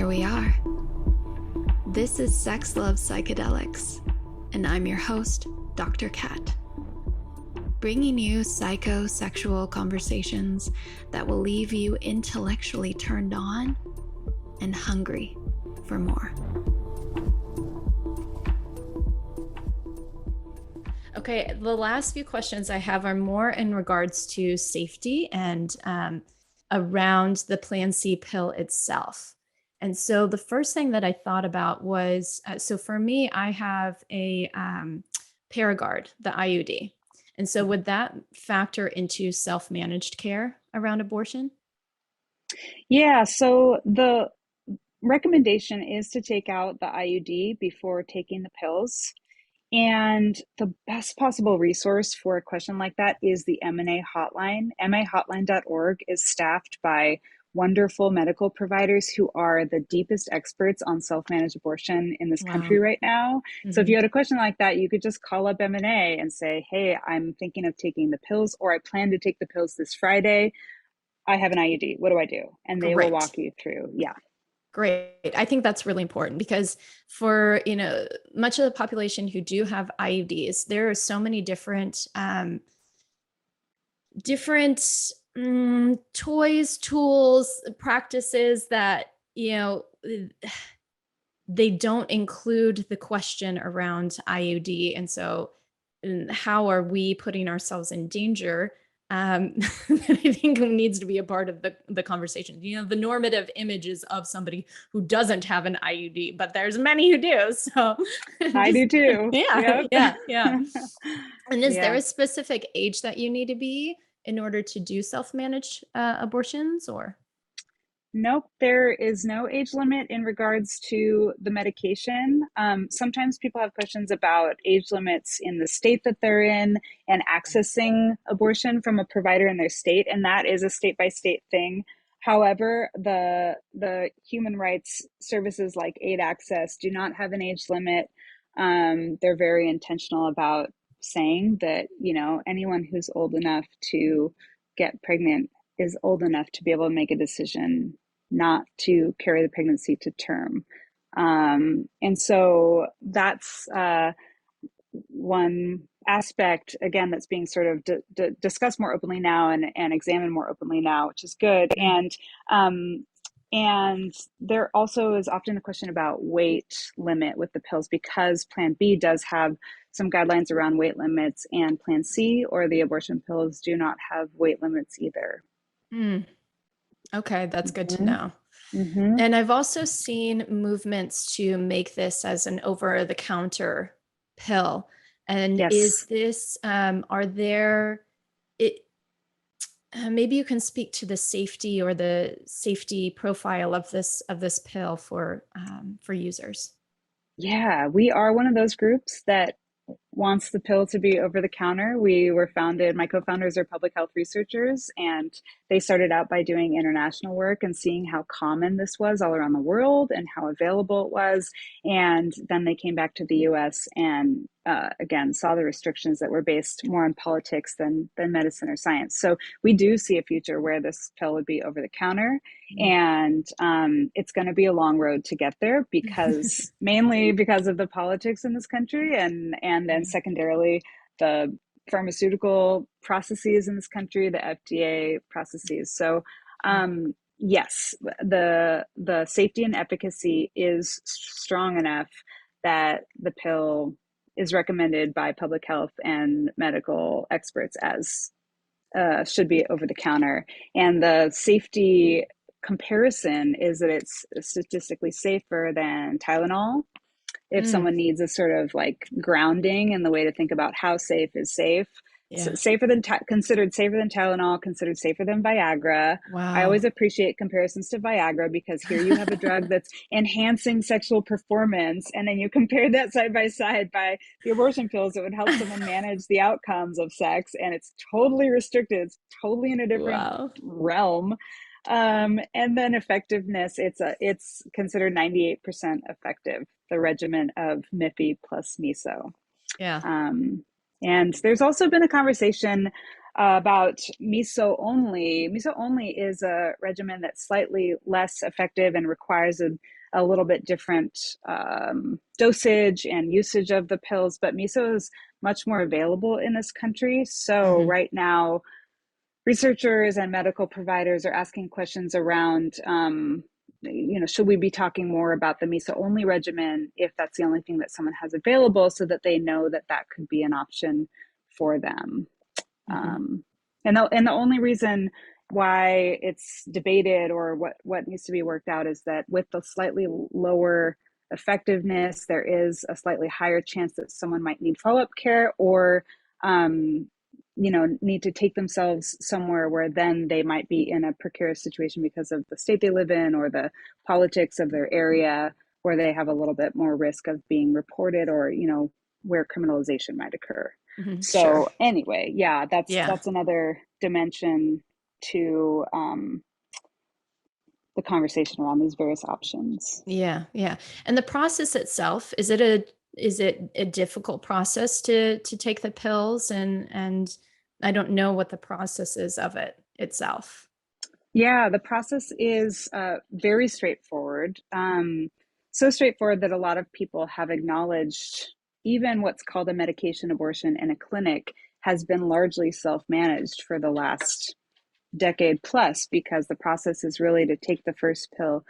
here we are. This is Sex Love Psychedelics, and I'm your host, Dr. Kat, bringing you psychosexual conversations that will leave you intellectually turned on and hungry for more. Okay, the last few questions I have are more in regards to safety and around the Plan C pill itself. And so the first thing that I thought about was, so for me, I have a Paragard, the IUD. And so would that factor into self-managed care around abortion? Yeah, so the recommendation is to take out the IUD before taking the pills. And the best possible resource for a question like that is the MNA hotline. MAHotline.org is staffed by wonderful medical providers who are the deepest experts on self-managed abortion in this country right now. So if you had a question like that, you could just call up MNA and say, hey, I'm thinking of taking the pills, or I plan to take the pills this Friday. I have an IUD. What do I do? And they will walk you through. Yeah. Great. I think that's really important because for, much of the population who do have IUDs, there are so many different toys, tools, practices that, they don't include the question around IUD. And so how are we putting ourselves in danger? I think needs to be a part of the conversation. The normative images of somebody who doesn't have an IUD, but there's many who do. So I do too. Yeah. And is there a specific age that you need to be in order to do self-managed abortions, or? Nope, there is no age limit in regards to the medication. Sometimes people have questions about age limits in the state that they're in and accessing abortion from a provider in their state, and that is a state-by-state thing. However, the human rights services like Aid Access do not have an age limit. They're very intentional about saying that, anyone who's old enough to get pregnant is old enough to be able to make a decision not to carry the pregnancy to term. And so that's one aspect, again, that's being sort of discussed more openly now and examined more openly now, which is good. And there also is often a question about weight limit with the pills, because Plan B does have some guidelines around weight limits, and Plan C or the abortion pills do not have weight limits either. Okay, that's good to know. And I've also seen movements to make this as an over-the-counter pill. And is this, maybe you can speak to the safety or the safety profile of this pill for users? Yeah, we are one of those groups that wants the pill to be over the counter. We were founded, my co-founders are public health researchers, and they started out by doing international work and seeing how common this was all around the world and how available it was. And then they came back to the US and again, saw the restrictions that were based more on politics than medicine or science. So we do see a future where this pill would be over the counter. And it's going to be a long road to get there, because mainly because of the politics in this country, and then secondarily the pharmaceutical processes in this country, the FDA processes. So yes, the safety and efficacy is strong enough that the pill is recommended by public health and medical experts as should be over the counter. And the safety comparison is that it's statistically safer than Tylenol. If someone needs a sort of like grounding in the way to think about how safe is safe, so considered safer than Tylenol, considered safer than Viagra. Wow. I always appreciate comparisons to Viagra, because here you have a drug that's enhancing sexual performance, and then you compare that side by side by the abortion pills that would help someone manage the outcomes of sex, and it's totally restricted. It's totally in a different realm. And then effectiveness, it's considered 98% effective, the regimen of MIPI plus MISO. Yeah. And there's also been a conversation about miso only. Miso only is a regimen that's slightly less effective and requires a little bit different dosage and usage of the pills, but miso is much more available in this country. So Mm-hmm. right now, researchers and medical providers are asking questions around, should we be talking more about the miso only regimen if that's the only thing that someone has available, so that they know that that could be an option for them. Mm-hmm. And the only reason why it's debated, or what needs to be worked out, is that with the slightly lower effectiveness, there is a slightly higher chance that someone might need follow-up care, or need to take themselves somewhere where then they might be in a precarious situation because of the state they live in or the politics of their area, where they have a little bit more risk of being reported, or where criminalization might occur. Mm-hmm. Sure. So anyway, yeah, Yeah. that's another dimension to the conversation around these various options. Yeah. Yeah. And the process itself, is it a difficult process to take the pills? And I don't know what the process is of it itself. Yeah, the process is very straightforward. So straightforward that a lot of people have acknowledged even what's called a medication abortion in a clinic has been largely self-managed for the last decade plus, because the process is really to take the first pill,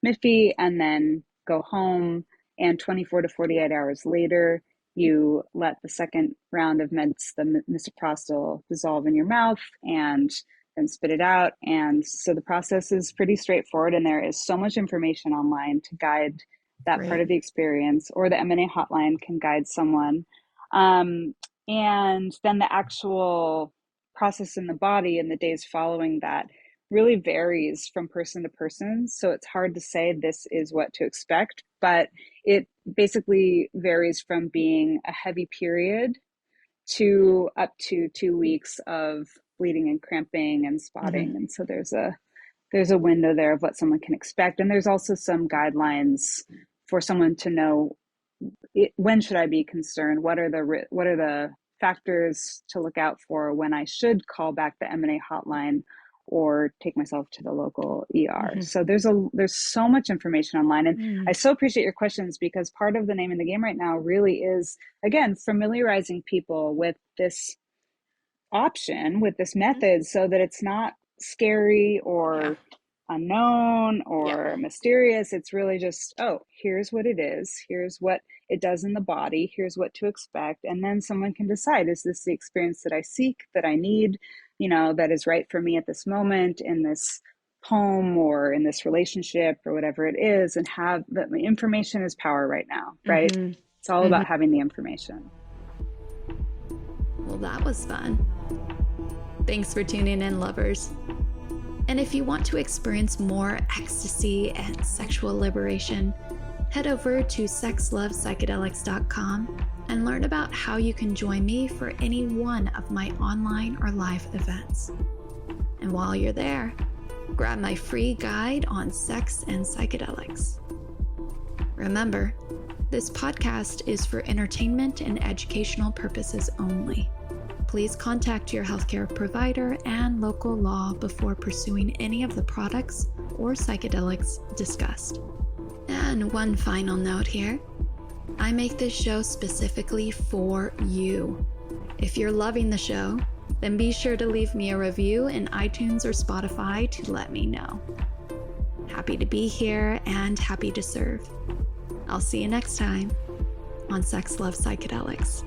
Miffy, and then go home. And 24 to 48 hours later, you let the second round of meds, the misoprostol, dissolve in your mouth and then spit it out. And so the process is pretty straightforward, and there is so much information online to guide that part Great. of the experience, or the M&A hotline can guide someone. And then the actual process in the body in the days following that really varies from person to person. So it's hard to say this is what to expect, but it basically varies from being a heavy period to up to 2 weeks of bleeding and cramping and Mm-hmm. spotting. And so there's a window there of what someone can expect. And there's also some guidelines for someone to know when should I be concerned? What are the factors to look out for when I should call back the M&A hotline or take myself to the local ER? Mm-hmm. So there's so much information online, and I Mm. so appreciate your questions, because part of the name of the game right now really is, again, familiarizing people with this option, with this Mm-hmm. method, so that it's not scary Yeah. or unknown Yeah. or mysterious. It's really just, oh, here's what it is, here's what it does in the body, here's what to expect. And then someone can decide, is this the experience that I seek, that I need, that is right for me at this moment in this home or in this relationship or whatever it is. And have the information is power right now, right? Mm-hmm. It's all Mm-hmm. about having the information. Well, that was fun. Thanks for tuning in, lovers. And if you want to experience more ecstasy and sexual liberation, head over to sexlovepsychedelics.com and learn about how you can join me for any one of my online or live events. And while you're there, grab my free guide on sex and psychedelics. Remember, this podcast is for entertainment and educational purposes only. Please contact your healthcare provider and local law before pursuing any of the products or psychedelics discussed. And one final note here. I make this show specifically for you. If you're loving the show, then be sure to leave me a review in iTunes or Spotify to let me know. Happy to be here and happy to serve. I'll see you next time on Sex Love Psychedelics.